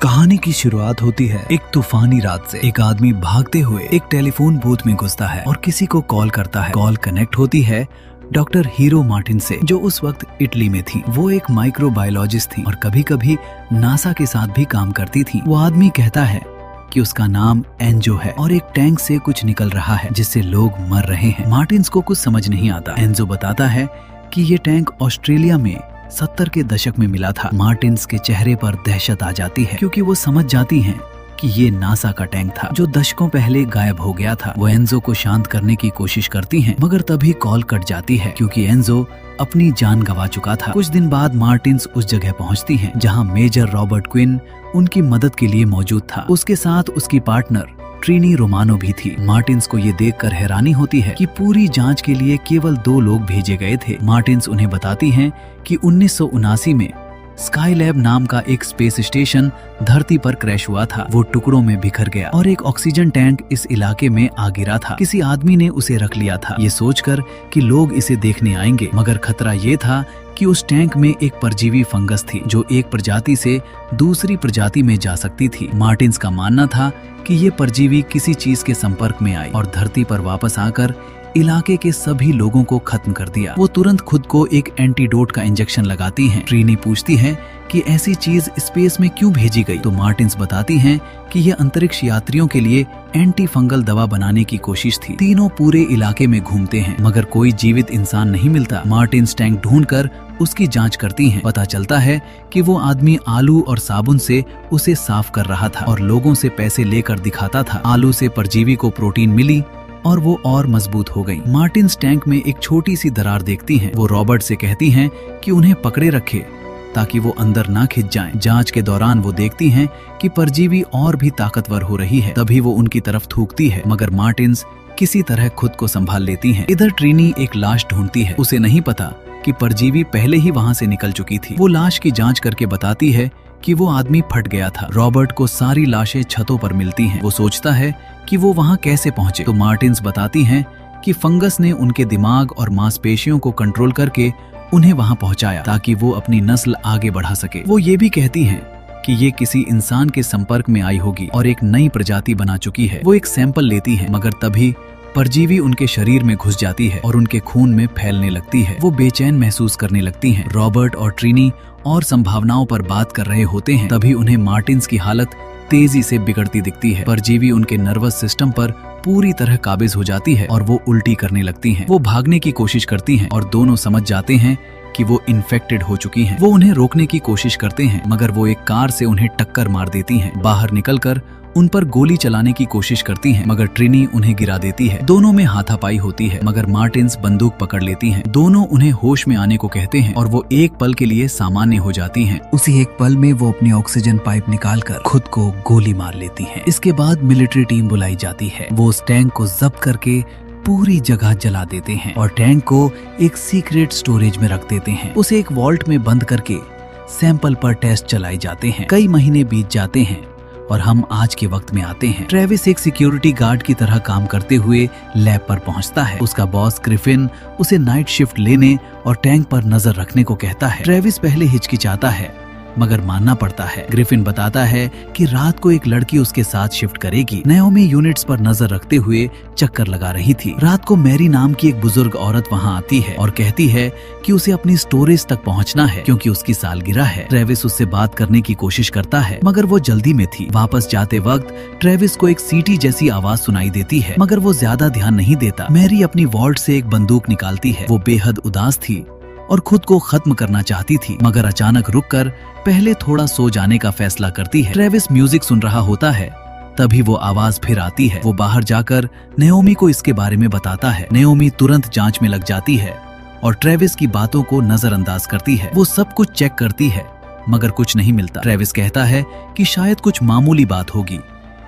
कहानी की शुरुआत होती है एक तूफानी रात से। एक आदमी भागते हुए एक टेलीफोन बूथ में घुसता है और किसी को कॉल करता है। कॉल कनेक्ट होती है डॉक्टर हीरो मार्टिन से, जो उस वक्त इटली में थी। वो एक माइक्रोबायोलॉजिस्ट थी और कभी कभी नासा के साथ भी काम करती थी। वो आदमी कहता है कि उसका नाम एंजो है और एक टैंक से कुछ निकल रहा है जिससे लोग मर रहे हैं। मार्टिन्स को कुछ समझ नहीं आता। एंजो बताता है कि ये टैंक ऑस्ट्रेलिया में 70 के दशक में मिला था। मार्टिन्स के चेहरे पर दहशत आ जाती है क्योंकि वो समझ जाती हैं कि ये नासा का टैंक था जो दशकों पहले गायब हो गया था। वो एंजो को शांत करने की कोशिश करती हैं, मगर तभी कॉल कट जाती है क्योंकि एंजो अपनी जान गंवा चुका था। कुछ दिन बाद मार्टिन्स उस जगह पहुंचती हैं जहां मेजर रॉबर्ट क्विन उनकी मदद के लिए मौजूद था। उसके साथ उसकी पार्टनर ट्रिनी रोमानो भी थी। मार्टिन्स को ये देखकर हैरानी होती है कि पूरी जांच के लिए केवल 2 लोग भेजे गए थे। मार्टिन्स उन्हें बताती हैं कि 1979 में स्काईलैब नाम का एक स्पेस स्टेशन धरती पर क्रैश हुआ था। वो टुकड़ों में बिखर गया और एक ऑक्सीजन टैंक इस इलाके में आ गिरा था। किसी आदमी ने उसे रख लिया था, ये सोचकर कि लोग इसे देखने आएंगे। मगर खतरा ये था कि उस टैंक में एक परजीवी फंगस थी जो एक प्रजाति से दूसरी प्रजाति में जा सकती थी। मार्टिन्स का मानना था कि ये परजीवी किसी चीज के संपर्क में आई और धरती पर वापस आकर इलाके के सभी लोगों को खत्म कर दिया। वो तुरंत खुद को एक एंटीडोट का इंजेक्शन लगाती हैं। ट्रीनी पूछती है कि ऐसी चीज स्पेस में क्यों भेजी गई, तो मार्टिन्स बताती हैं कि यह अंतरिक्ष यात्रियों के लिए एंटी फंगल दवा बनाने की कोशिश थी। तीनों पूरे इलाके में घूमते हैं मगर कोई जीवित इंसान नहीं मिलता। मार्टिन्स टैंक ढूंढकर उसकी जांच करती हैं। पता चलता है कि वो आदमी आलू और साबुन से उसे साफ कर रहा था और लोगों से पैसे लेकर दिखाता था। आलू से परजीवी को प्रोटीन मिली और वो और मजबूत हो गई। मार्टिन्स टैंक में एक छोटी सी दरार देखती हैं। वो रॉबर्ट से कहती हैं कि उन्हें पकड़े रखे ताकि वो अंदर ना खिंच जाएं। जांच के दौरान वो देखती हैं कि परजीवी और भी ताकतवर हो रही है। तभी वो उनकी तरफ थूकती है मगर मार्टिन्स किसी तरह खुद को संभाल लेती हैं। इधर ट्रीनी एक लाश ढूंढती है। उसे नहीं पता कि परजीवी पहले ही वहां से निकल चुकी थी। वो लाश की जांच करके बताती है कि वो आदमी फट गया था। रॉबर्ट को सारी लाशें छतों पर मिलती हैं। वो सोचता है कि वो वहां कैसे पहुंचे, तो मार्टिन्स बताती हैं कि फंगस ने उनके दिमाग और मांसपेशियों को कंट्रोल करके उन्हें वहां पहुंचाया ताकि वो अपनी नस्ल आगे बढ़ा सके। वो ये भी कहती हैं कि ये किसी इंसान के संपर्क में आई होगी और एक नई प्रजाति बना चुकी है। वो एक सैंपल लेती है मगर तभी परजीवी उनके शरीर में घुस जाती है और उनके खून में फैलने लगती है। वो बेचैन महसूस करने लगती हैं। रॉबर्ट और ट्रीनी और संभावनाओं पर बात कर रहे होते हैं, तभी उन्हें मार्टिन्स की हालत तेजी से बिगड़ती दिखती है। परजीवी उनके नर्वस सिस्टम पर पूरी तरह काबिज हो जाती है और वो उल्टी करने लगती हैं। वो भागने की कोशिश करती हैं और दोनों समझ जाते हैं कि वो इन्फेक्टेड हो चुकी हैं। वो उन्हें रोकने की कोशिश करते हैं मगर वो एक कार से उन्हें टक्कर मार देती हैं। बाहर निकलकर उन पर गोली चलाने की कोशिश करती हैं मगर ट्रिनी उन्हें गिरा देती है। दोनों में हाथापाई होती है मगर मार्टिन्स बंदूक पकड़ लेती हैं। दोनों उन्हें होश में आने को कहते हैं और वो एक पल के लिए सामान्य हो जाती हैं। उसी एक पल में वो अपनी ऑक्सीजन पाइप निकालकर खुद को गोली मार लेती हैं। इसके बाद मिलिट्री टीम बुलाई जाती है। वो उस टैंक को जब्त करके पूरी जगह जला देते हैं और टैंक को एक सीक्रेट स्टोरेज में रख देते हैं। उसे एक वॉल्ट में बंद करके सैंपल पर टेस्ट चलाए जाते हैं। कई महीने बीत जाते हैं और हम आज के वक्त में आते हैं। ट्रेविस एक सिक्योरिटी गार्ड की तरह काम करते हुए लैब पर पहुंचता है। उसका बॉस ग्रिफिन उसे नाइट शिफ्ट लेने और टैंक पर नजर रखने को कहता है। ट्रेविस पहले हिचकिचाता है मगर मानना पड़ता है। ग्रिफिन बताता है कि रात को एक लड़की उसके साथ शिफ्ट करेगी। नाओमी यूनिट्स पर नजर रखते हुए चक्कर लगा रही थी। रात को मैरी नाम की एक बुजुर्ग औरत वहां आती है और कहती है कि उसे अपनी स्टोरेज तक पहुंचना है क्योंकि उसकी सालगिरह है। ट्रेविस उससे बात करने की कोशिश करता है मगर वो जल्दी में थी। वापस जाते वक्त ट्रेविस को एक सीटी जैसी आवाज सुनाई देती है मगर वो ज्यादा ध्यान नहीं देता। मैरी अपनी वॉल्ट से एक बंदूक निकालती है। वो बेहद उदास थी और खुद को खत्म करना चाहती थी मगर अचानक रुककर पहले थोड़ा सो जाने का फैसला करती है। ट्रेविस म्यूजिक सुन रहा होता है, तभी वो आवाज फिर आती है। वो बाहर जाकर नाओमी को इसके बारे में बताता है। नाओमी तुरंत जांच में लग जाती है और ट्रेविस की बातों को नजरअंदाज करती है। वो सब कुछ चेक करती है मगर कुछ नहीं मिलता। ट्रेविस कहता है कि शायद कुछ मामूली बात होगी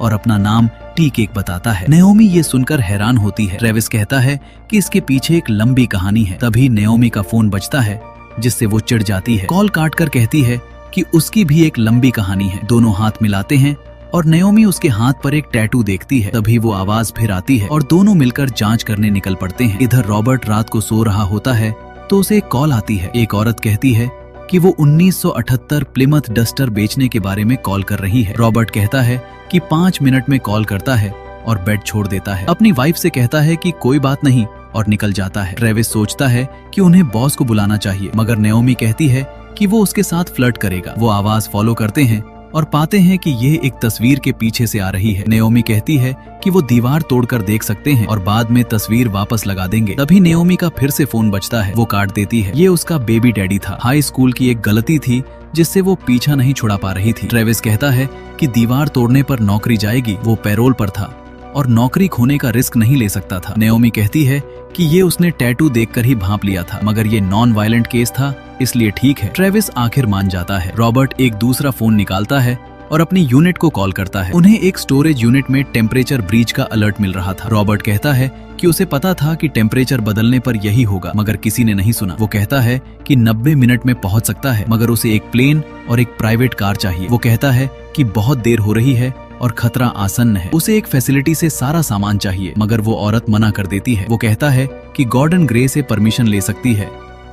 और अपना नाम टी केक बताता है। नाओमी ये सुनकर हैरान होती है। ट्रेविस कहता है कि इसके पीछे एक लंबी कहानी है। तभी नाओमी का फोन बजता है जिससे वो चिढ़ जाती है। कॉल काटकर कहती है कि उसकी भी एक लंबी कहानी है। दोनों हाथ मिलाते हैं और नाओमी उसके हाथ पर एक टैटू देखती है। तभी वो आवाज फिर आती है और दोनों मिलकर जांच करने निकल पड़ते हैं। इधर रॉबर्ट रात को सो रहा होता है तो उसे एक कॉल आती है। एक औरत कहती है कि वो 1978 प्लिमथ डस्टर बेचने के बारे में कॉल कर रही है। रॉबर्ट कहता है कि 5 मिनट में कॉल करता है और बेड छोड़ देता है। अपनी वाइफ से कहता है कि कोई बात नहीं और निकल जाता है। ट्रेविस सोचता है कि उन्हें बॉस को बुलाना चाहिए, मगर नेओमी कहती है कि वो उसके साथ फ्लर्ट करेगा। वो आवाज फॉलो करते हैं और पाते हैं कि यह एक तस्वीर के पीछे से आ रही है। नेओमी कहती है कि वो दीवार तोड़कर देख सकते हैं और बाद में तस्वीर वापस लगा देंगे। तभी नेओमी का फिर से फोन बजता है। वो काट देती है। ये उसका बेबी डैडी था। हाई स्कूल की एक गलती थी जिससे वो पीछा नहीं छुड़ा पा रही थी। ट्रेविस कहता है कि दीवार तोड़ने पर नौकरी जाएगी। वो पैरोल पर था और नौकरी खोने का रिस्क नहीं ले सकता था। नेओमी कहती है कि ये उसने टैटू देखकर ही भांप लिया था, मगर ये नॉन वायलेंट केस था, इसलिए ठीक है। ट्रेविस आखिर मान जाता है। रॉबर्ट एक दूसरा फोन निकालता है और अपनी यूनिट को कॉल करता है। उन्हें एक स्टोरेज यूनिट में टेम्परेचर ब्रीच का अलर्ट मिल रहा था। रॉबर्ट कहता है कि उसे पता था कि टेम्परेचर बदलने पर यही होगा, मगर किसी ने नहीं सुना। वो कहता है कि 90 मिनट में पहुंच सकता है, मगर उसे एक प्लेन और एक प्राइवेट कार चाहिए। वो कहता है कि बहुत देर हो रही है और खतरा आसन्न है। उसे एक फैसिलिटी से सारा सामान चाहिए, मगर वो औरत मना कर देती है। वो कहता है कि गॉर्डन ग्रे से परमिशन ले सकती है,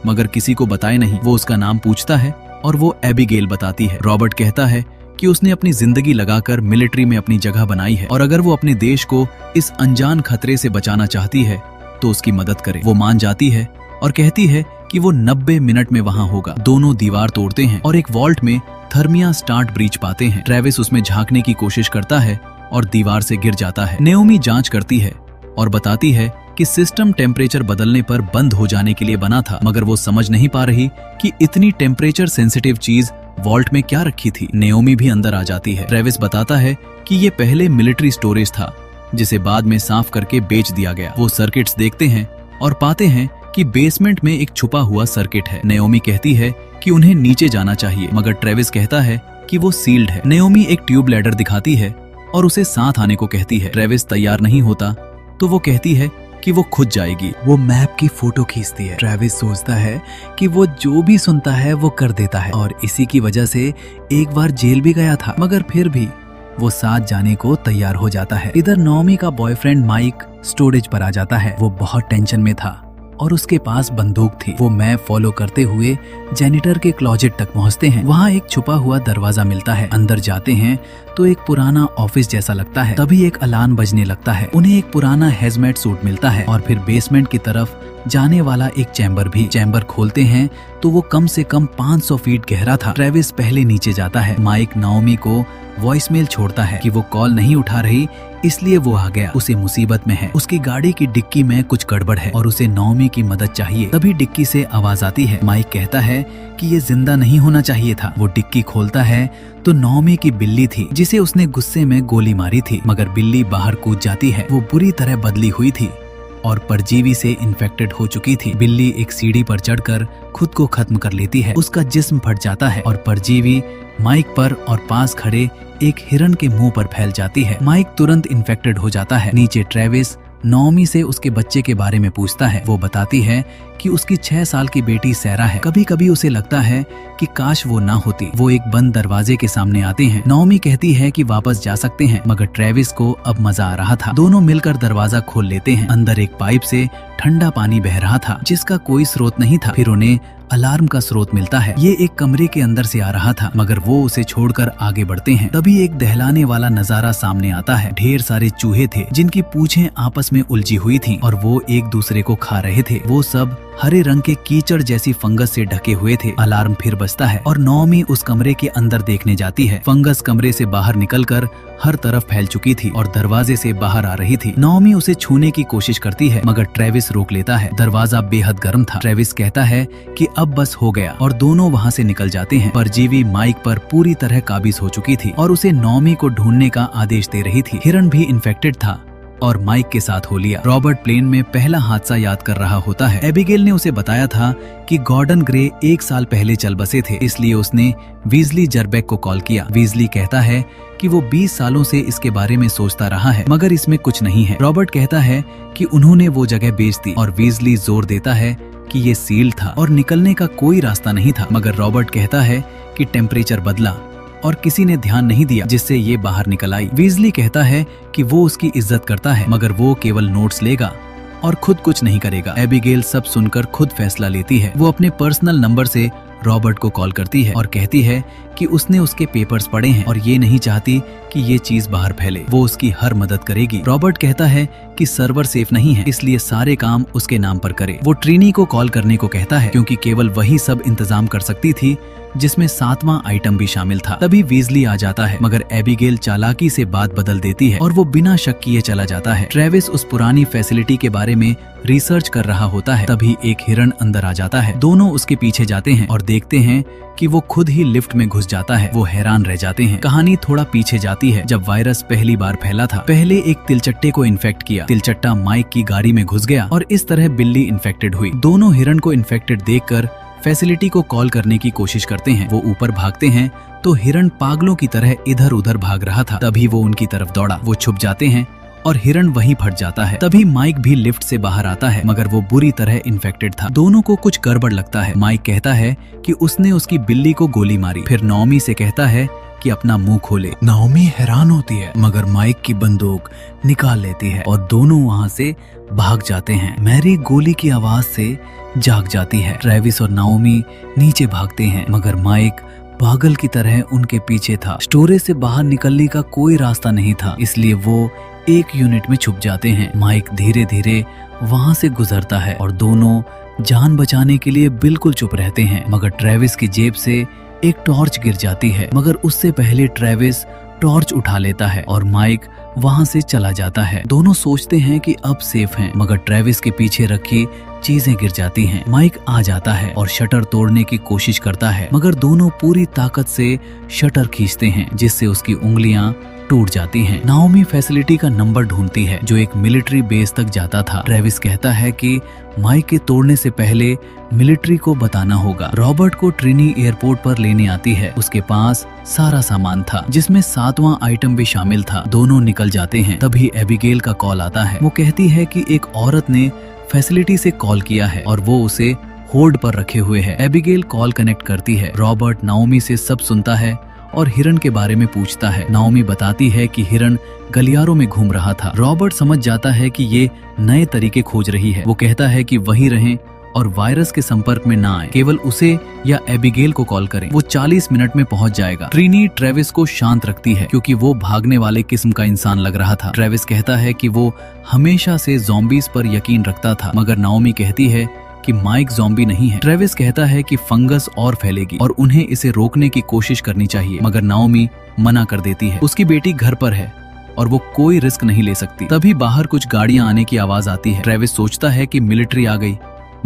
मगर किसी को बताए नहीं। वो उसका नाम पूछता है और वो एबिगेल बताती है। रॉबर्ट कहता है कि उसने अपनी जिंदगी लगाकर मिलिट्री में अपनी जगह बनाई है और अगर वो अपने देश को इस अनजान खतरे से बचाना चाहती है तो उसकी मदद करे। वो मान जाती है और कहती है कि वो 90 मिनट में वहां होगा। दोनों दीवार तोड़ते हैं और एक वॉल्ट में थर्मिया स्टार्ट ब्रीच पाते हैं। ट्रेविस उसमें झांकने की कोशिश करता है और दीवार से गिर जाता है। नेओमी जांच करती है और बताती है कि सिस्टम टेम्परेचर बदलने पर बंद हो जाने के लिए बना था, मगर वो समझ नहीं पा रही कि इतनी टेम्परेचर सेंसिटिव चीज वॉल्ट में क्या रखी थी। नेओमी भी अंदर आ जाती है। ट्रेविस बताता है कि ये पहले मिलिट्री स्टोरेज था जिसे बाद में साफ करके बेच दिया गया। वो सर्किट्स देखते हैं और पाते हैं कि बेसमेंट में एक छुपा हुआ सर्किट है। नेओमी कहती है कि उन्हें नीचे जाना चाहिए, मगर ट्रेविस कहता है कि वो सील्ड है। नेओमी एक ट्यूब लैडर दिखाती है और उसे साथ आने को कहती है। ट्रेविस तैयार नहीं होता तो वो कहती है कि वो खुद जाएगी। वो मैप की फोटो खींचती है। ट्रेविस सोचता है कि वो जो भी सुनता है वो कर देता है और इसी की वजह से एक बार जेल भी गया था, मगर फिर भी वो साथ जाने को तैयार हो जाता है। इधर नोमी का बॉयफ्रेंड माइक स्टोरेज पर आ जाता है। वो बहुत टेंशन में था और उसके पास बंदूक थी। वो मैप फॉलो करते हुए जेनिटर के क्लोजेट तक पहुंचते हैं। वहाँ एक छुपा हुआ दरवाजा मिलता है। अंदर जाते हैं तो एक पुराना ऑफिस जैसा लगता है। तभी एक अलार्म बजने लगता है। उन्हें एक पुराना हेजमेट सूट मिलता है और फिर बेसमेंट की तरफ जाने वाला एक चैम्बर भी। चैम्बर खोलते हैं तो वो कम से कम 500 फीट गहरा था। ट्रेविस पहले नीचे जाता है। माइक नाओमी को वॉइसमेल छोड़ता है कि वो कॉल नहीं उठा रही, इसलिए वो आ गया। उसे मुसीबत में है। उसकी गाड़ी की डिक्की में कुछ गड़बड़ है और उसे नाओमी की मदद चाहिए। तभी डिक्की से आवाज आती है। माइक कहता है कि ये जिंदा नहीं होना चाहिए था। वो डिक्की खोलता है तो नाओमी की बिल्ली थी जिसे उसने गुस्से में गोली मारी थी, मगर बिल्ली बाहर कूद जाती है। वो बुरी तरह बदली हुई थी और परजीवी से इन्फेक्टेड हो चुकी थी। बिल्ली एक सीढ़ी पर चढ़कर खुद को खत्म कर लेती है। उसका जिस्म फट जाता है और परजीवी माइक पर और पास खड़े एक हिरन के मुंह पर फैल जाती है। माइक तुरंत इन्फेक्टेड हो जाता है। नीचे ट्रेविस नाओमी से उसके बच्चे के बारे में पूछता है। वो बताती है कि उसकी 6 साल की बेटी सैरा है। कभी कभी उसे लगता है कि काश वो ना होती। वो एक बंद दरवाजे के सामने आते हैं। नाओमी कहती है कि वापस जा सकते हैं, मगर ट्रेविस को अब मजा आ रहा था। दोनों मिलकर दरवाजा खोल लेते हैं। अंदर एक पाइप से ठंडा पानी बह रहा था जिसका कोई स्रोत नहीं था। फिर उन्हें अलार्म का स्रोत मिलता है। ये एक कमरे के अंदर से आ रहा था, मगर वो उसे छोड़कर आगे बढ़ते हैं। तभी एक दहलाने वाला नजारा सामने आता है। ढेर सारे चूहे थे जिनकी पूंछें आपस में उलझी हुई थीं और वो एक दूसरे को खा रहे थे। वो सब हरे रंग के कीचड़ जैसी फंगस से ढके हुए थे। अलार्म फिर बजता है और नाओमी उस कमरे के अंदर देखने जाती है। फंगस कमरे से बाहर निकलकर हर तरफ फैल चुकी थी और दरवाजे से बाहर आ रही थी। नाओमी उसे छूने की कोशिश करती है, मगर ट्रेविस रोक लेता है। दरवाजा बेहद गर्म था। ट्रेविस कहता है कि अब बस हो गया और दोनों वहाँ से निकल जाते हैं। परजीवी माइक पर पूरी तरह काबिज हो चुकी थी और उसे नाओमी को ढूंढने का आदेश दे रही थी। हिरन भी इन्फेक्टेड था और माइक के साथ हो लिया। रॉबर्ट प्लेन में पहला हादसा याद कर रहा होता है। एबिगेल ने उसे बताया था कि गॉर्डन ग्रे 1 साल पहले चल बसे थे, इसलिए उसने वीजली जरबैक को कॉल किया। वीजली कहता है कि वो 20 सालों से इसके बारे में सोचता रहा है, मगर इसमें कुछ नहीं है। रॉबर्ट कहता है कि उन्होंने वो जगह बेच दी और वीजली जोर देता है कि ये सील था और निकलने का कोई रास्ता नहीं था, मगर रॉबर्ट कहता है कि टेम्परेचर बदला और किसी ने ध्यान नहीं दिया जिससे ये बाहर निकल आई। वीजली कहता है कि वो उसकी इज्जत करता है, मगर वो केवल नोट्स लेगा और खुद कुछ नहीं करेगा। एबिगेल सब सुनकर खुद फैसला लेती है। वो अपने पर्सनल नंबर से रॉबर्ट को कॉल करती है और कहती है कि उसने उसके पेपर्स पढ़े हैं और ये नहीं चाहती कि ये चीज बाहर फैले। वो उसकी हर मदद करेगी। रॉबर्ट कहता है कि सर्वर सेफ नहीं है, इसलिए सारे काम उसके नाम पर करे। वो ट्रिनी को कॉल करने को कहता है क्योंकि केवल वही सब इंतजाम कर सकती थी, जिसमें 7वां आइटम भी शामिल था। तभी वीजली आ जाता है, मगर एबिगेल चालाकी से बात बदल देती है और वो बिना शक किए चला जाता है। ट्रेविस उस पुरानी फैसिलिटी के बारे में रिसर्च कर रहा होता है। तभी एक हिरण अंदर आ जाता है। दोनों उसके पीछे जाते हैं और देखते हैं कि वो खुद ही लिफ्ट में घुस जाता है। वो हैरान रह जाते हैं। कहानी थोड़ा पीछे जाती है जब वायरस पहली बार फैला था। पहले एक तिलचट्टे को इन्फेक्ट किया। तिलचट्टा माइक की गाड़ी में घुस गया और इस तरह बिल्ली इन्फेक्टेड हुई। दोनों हिरण को इन्फेक्टेड देखकर फैसिलिटी को कॉल करने की कोशिश करते हैं। वो ऊपर भागते हैं तो हिरण पागलों की तरह इधर उधर भाग रहा था। तभी वो उनकी तरफ दौड़ा। वो छुप जाते हैं और हिरण वहीं फट जाता है। तभी माइक भी लिफ्ट से बाहर आता है, मगर वो बुरी तरह इन्फेक्टेड था। दोनों को कुछ गड़बड़ लगता है। माइक कहता है कि उसने उसकी बिल्ली को गोली मारी। फिर नाओमी से कहता है कि अपना मुंह खोले। नाओमी हैरान होती है, मगर माइक की बंदूक निकाल लेती है और दोनों वहाँ से भाग जाते हैं। मैरी गोली की आवाज से जाग जाती है। ट्रेविस और नाओमी नीचे भागते हैं, मगर माइक पागल की तरह उनके पीछे था। स्टोरेज से बाहर निकलने का कोई रास्ता नहीं था, इसलिए वो एक यूनिट में छुप जाते हैं। माइक धीरे धीरे वहाँ से गुजरता है और दोनों जान बचाने के लिए बिल्कुल चुप रहते हैं। मगर ट्रेविस की जेब से एक टॉर्च गिर जाती है, मगर उससे पहले ट्रेविस टॉर्च उठा लेता है और माइक वहाँ से चला जाता है। दोनों सोचते हैं कि अब सेफ हैं, मगर ट्रेविस के पीछे रखी चीजें गिर जाती हैं। माइक आ जाता है और शटर तोड़ने की कोशिश करता है, मगर दोनों पूरी ताकत से शटर खींचते हैं, जिससे उसकी उंगलियां टूट जाती हैं। नाओमी फैसिलिटी का नंबर ढूंढती है जो एक मिलिट्री बेस तक जाता था। ट्रेविस कहता है कि माइक के तोड़ने से पहले मिलिट्री को बताना होगा। रॉबर्ट को ट्रिनी एयरपोर्ट पर लेने आती है। उसके पास सारा सामान था, जिसमें 7वां आइटम भी शामिल था। दोनों निकल जाते हैं। तभी एबिगेल का कॉल आता है। वो कहती है कि एक औरत ने फैसिलिटी से कॉल किया है और वो उसे होल्ड पर रखे हुए है। एबिगेल कॉल कनेक्ट करती है। रॉबर्ट नाओमी से सब सुनता है और हिरण के बारे में पूछता है। नाओमी बताती है कि हिरण गलियारों में घूम रहा था। रॉबर्ट समझ जाता है कि ये नए तरीके खोज रही है। वो कहता है कि वहीं रहें और वायरस के संपर्क में ना आए, केवल उसे या एबिगेल को कॉल करें। वो 40 मिनट में पहुंच जाएगा। ट्रिनी ट्रेविस को शांत रखती है क्योंकि वो भागने वाले किस्म का इंसान लग रहा था। ट्रेविस कहता है कि वो हमेशा से ज़ॉम्बीज पर यकीन रखता था, मगर नाओमी कहती है कि माइक ज़ॉम्बी नहीं है। ट्रेविस कहता है कि फंगस और फैलेगी और उन्हें इसे रोकने की कोशिश करनी चाहिए, मगर नाओमी मना कर देती है। उसकी बेटी घर पर है और वो कोई रिस्क नहीं ले सकती। तभी बाहर कुछ गाड़ियां आने की आवाज आती है। ट्रेविस सोचता है कि मिलिट्री आ गई,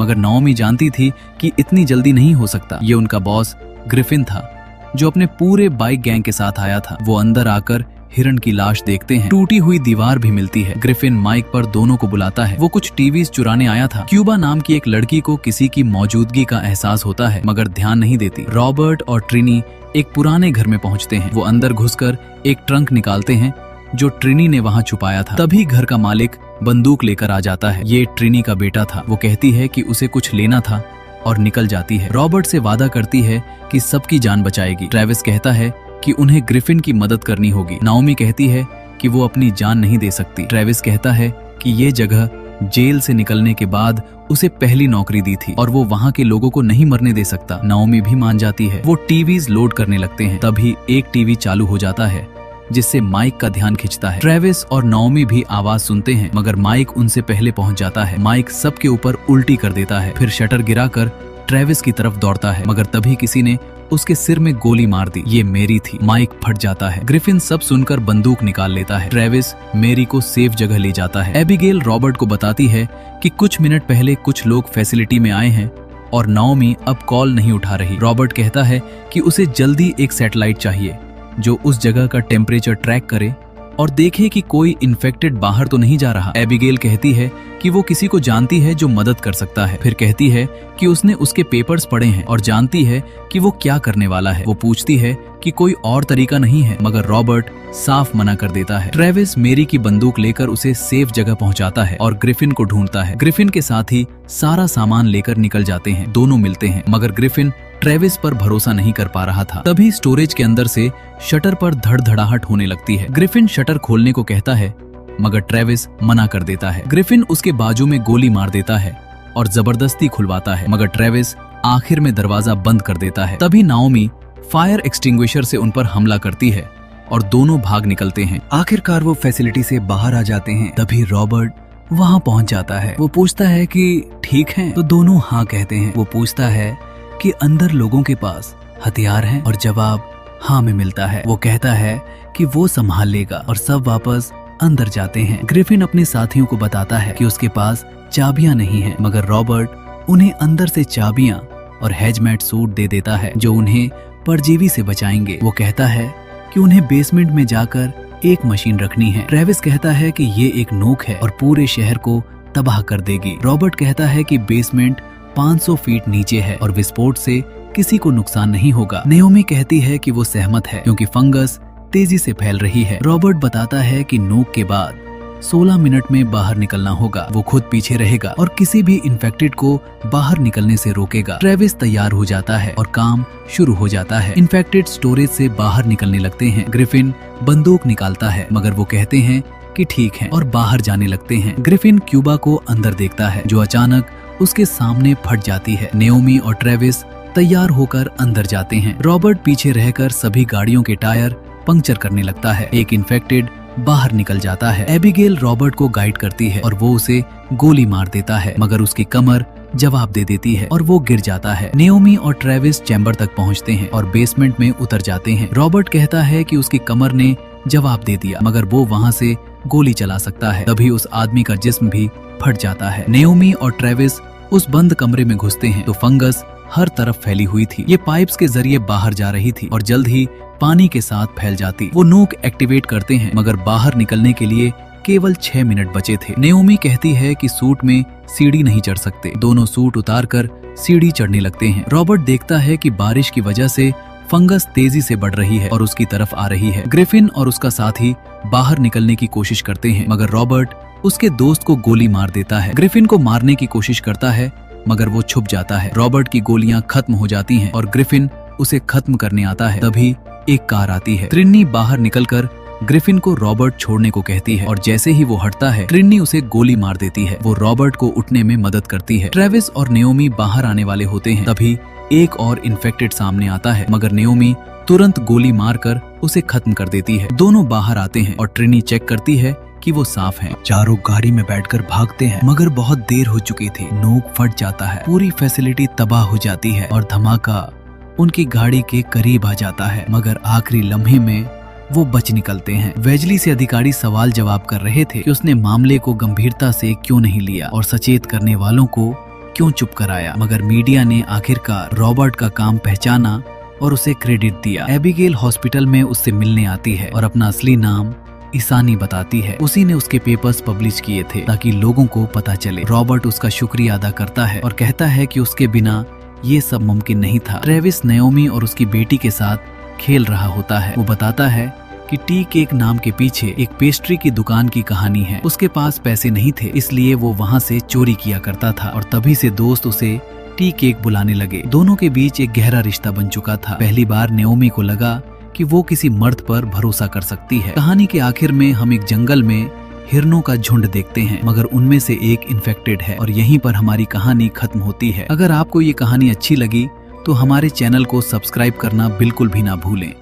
मगर नाओमी जानती थी कि इतनी जल्दी नहीं हो सकता। ये उनका बॉस ग्रिफिन था, जो अपने पूरे बाइक गैंग के साथ आया था। वो अंदर आकर हिरण की लाश देखते हैं। टूटी हुई दीवार भी मिलती है। ग्रिफिन माइक पर दोनों को बुलाता है। वो कुछ टीवीज चुराने आया था। क्यूबा नाम की एक लड़की को किसी की मौजूदगी का एहसास होता है, मगर ध्यान नहीं देती। रॉबर्ट और ट्रिनी एक पुराने घर में पहुंचते हैं। वो अंदर घुसकर एक ट्रंक निकालते हैं जो ट्रिनी ने वहां छुपाया था। तभी घर का मालिक बंदूक लेकर आ जाता है। ये ट्रिनी का बेटा था। वो कहती है कि उसे कुछ लेना था और निकल जाती है। रॉबर्ट से वादा करती है कि सबकी जान बचाएगी। ट्रेविस कहता है कि उन्हें ग्रिफिन की मदद करनी होगी। नाओमी कहती है कि वो अपनी जान नहीं दे सकती। ट्रेविस कहता है कि ये जगह जेल से निकलने के बाद उसे पहली नौकरी दी थी और वो वहाँ के लोगों को नहीं मरने दे सकता। नाओमी भी मान जाती है। वो टीवीज लोड करने लगते हैं। तभी एक टीवी चालू हो जाता है, जिससे माइक का ध्यान खिंचता है। ट्रेविस और नाओमी भी आवाज सुनते हैं, मगर माइक उनसे पहले पहुंच जाता है। माइक सबके ऊपर उल्टी कर देता है, फिर शटर गिराकर ट्रेविस की तरफ दौड़ता है, मगर तभी किसी ने उसके सिर में गोली मार दी। ये मेरी थी। माइक फट जाता है। ग्रिफिन सब सुनकर बंदूक निकाल लेता है। ट्रेविस मेरी को सेफ जगह ले जाता है। एबिगेल रॉबर्ट को बताती है कि कुछ मिनट पहले कुछ लोग फैसिलिटी में आए हैं और नाओमी अब कॉल नहीं उठा रही। रॉबर्ट कहता है कि उसे जल्दी एक सैटेलाइट चाहिए जो उस जगह का टेम्परेचर ट्रैक करे और देखे कि कोई इन्फेक्टेड बाहर तो नहीं जा रहा। एबिगेल कहती है कि वो किसी को जानती है जो मदद कर सकता है। फिर कहती है कि उसने उसके पेपर्स पढ़े हैं और जानती है कि वो क्या करने वाला है। वो पूछती है कि कोई और तरीका नहीं है, मगर रॉबर्ट साफ मना कर देता है। ट्रेविस मेरी की बंदूक लेकर उसे सेफ जगह पहुंचाता है और ग्रिफिन को ढूंढता है। ग्रिफिन के साथ ही सारा सामान लेकर निकल जाते हैं। दोनों मिलते हैं, मगर ग्रिफिन ट्रेविस पर भरोसा नहीं कर पा रहा था। तभी स्टोरेज के अंदर से शटर पर धड़धड़ाहट होने लगती है। ग्रिफिन शटर खोलने को कहता है, मगर ट्रेविस मना कर देता है। ग्रिफिन उसके बाजू में गोली मार देता है और जबरदस्ती खुलवाता है, मगर ट्रेविस आखिर में दरवाजा बंद कर देता है। तभी नाओमी फायर एक्सटिंग्विशर से उन पर हमला करती है और दोनों भाग निकलते हैं। आखिरकार वो फैसिलिटी से बाहर आ जाते हैं। तभी रॉबर्ट वहाँ पहुँच जाता है। वो पूछता है कि ठीक है, तो दोनों हाँ कहते हैं। वो पूछता है कि अंदर लोगों के पास हथियार हैं और जवाब हाँ में मिलता है। वो कहता है कि वो संभाल लेगा और सब वापस अंदर जाते हैं। ग्रिफिन अपने साथियों को बताता है कि उसके पास चाबियां नहीं हैं, मगर रॉबर्ट उन्हें अंदर से चाबियां और हैजमेट सूट दे देता है जो उन्हें परजीवी से बचाएंगे। वो कहता है कि उन्हें बेसमेंट में जाकर एक मशीन रखनी है। ट्रेविस कहता है कि ये एक नोक है और पूरे शहर को तबाह कर देगी। रॉबर्ट कहता है कि बेसमेंट 500 फीट नीचे है और विस्फोट से किसी को नुकसान नहीं होगा। नेओमी कहती है कि वो सहमत है क्योंकि फंगस तेजी से फैल रही है। रॉबर्ट बताता है कि नोक के बाद 16 मिनट में बाहर निकलना होगा। वो खुद पीछे रहेगा और किसी भी इन्फेक्टेड को बाहर निकलने से रोकेगा। ट्रेविस तैयार हो जाता है और काम शुरू हो जाता है। इन्फेक्टेड स्टोरेज से बाहर निकलने लगते हैं। ग्रिफिन बंदूक निकालता है मगर वो कहते हैं कि ठीक है और बाहर जाने लगते हैं। ग्रिफिन क्यूबा को अंदर देखता है जो अचानक उसके सामने फट जाती है। नेओमी और ट्रेविस तैयार होकर अंदर जाते हैं। रॉबर्ट पीछे रहकर सभी गाड़ियों के टायर पंक्चर करने लगता है। एक इन्फेक्टेड बाहर निकल जाता है। एबिगेल रॉबर्ट को गाइड करती है और वो उसे गोली मार देता है मगर उसकी कमर जवाब दे देती है और वो गिर जाता है। नेओमी और ट्रेविस चैम्बर तक पहुंचते हैं और बेसमेंट में उतर जाते हैं। रॉबर्ट कहता है कि उसकी कमर ने जवाब दे दिया मगर वो वहाँ से गोली चला सकता है। तभी उस आदमी का जिस्म भी फट जाता है। नेओमी और ट्रेविस उस बंद कमरे में घुसते हैं तो फंगस हर तरफ फैली हुई थी। ये पाइप्स के जरिए बाहर जा रही थी और जल्द ही पानी के साथ फैल जाती। वो नोक एक्टिवेट करते हैं मगर बाहर निकलने के लिए केवल 6 मिनट बचे थे। नेओमी कहती है कि सूट में सीढ़ी नहीं चढ़ सकते। दोनों सूट उतारकर सीढ़ी चढ़ने लगते हैं। रॉबर्ट देखता है कि बारिश की वजह से फंगस तेजी से बढ़ रही है और उसकी तरफ आ रही है। ग्रिफिन और उसका साथी बाहर निकलने की कोशिश करते हैं मगर रॉबर्ट उसके दोस्त को गोली मार देता है। ग्रिफिन को मारने की कोशिश करता है मगर वो छुप जाता है। रॉबर्ट की गोलियां खत्म हो जाती हैं और ग्रिफिन उसे खत्म करने आता है। तभी एक कार आती है। ट्रिनी बाहर निकलकर ग्रिफिन को रॉबर्ट छोड़ने को कहती है और जैसे ही वो हटता है ट्रिनी उसे गोली मार देती है। वो रॉबर्ट को उठने में मदद करती है। ट्रेविस और नेओमी बाहर आने वाले होते हैं। तभी एक और इन्फेक्टेड सामने आता है मगर नेओमी तुरंत गोली मारकर उसे खत्म कर देती है। दोनों बाहर आते हैं और ट्रिनी चेक करती है कि वो साफ हैं। चारों गाड़ी में बैठकर भागते हैं मगर बहुत देर हो चुकी थी। नोक फट जाता है, पूरी फैसिलिटी तबाह हो जाती है और धमाका उनकी गाड़ी के करीब आ जाता है मगर आखिरी लम्हे में वो बच निकलते हैं। वेजली से अधिकारी सवाल जवाब कर रहे थे कि उसने मामले को गंभीरता से क्यों नहीं लिया और सचेत करने वालों को क्यों चुप कराया, मगर मीडिया ने आखिरकार रॉबर्ट का काम पहचाना और उसे क्रेडिट दिया। एबिगेल हॉस्पिटल में उससे मिलने आती है और अपना असली नाम ईसानी बताती है। उसी ने उसके पेपर्स पब्लिश किए थे ताकि लोगों को पता चले। रॉबर्ट उसका शुक्रिया अदा करता है और कहता है कि उसके बिना ये सब मुमकिन नहीं था। ट्रेविस नेओमी और उसकी बेटी के साथ खेल रहा होता है। वो बताता है कि टी केक नाम के पीछे एक पेस्ट्री की दुकान की कहानी है। उसके पास पैसे नहीं थे इसलिए वो वहाँ से चोरी किया करता था और तभी से दोस्त उसे टी केक बुलाने लगे। दोनों के बीच एक गहरा रिश्ता बन चुका था। पहली बार नेओमी को लगा कि वो किसी मर्द पर भरोसा कर सकती है। कहानी के आखिर में हम एक जंगल में हिरणों का झुंड देखते हैं मगर उनमें से एक इन्फेक्टेड है और यहीं पर हमारी कहानी खत्म होती है। अगर आपको ये कहानी अच्छी लगी तो हमारे चैनल को सब्सक्राइब करना बिल्कुल भी ना भूलें।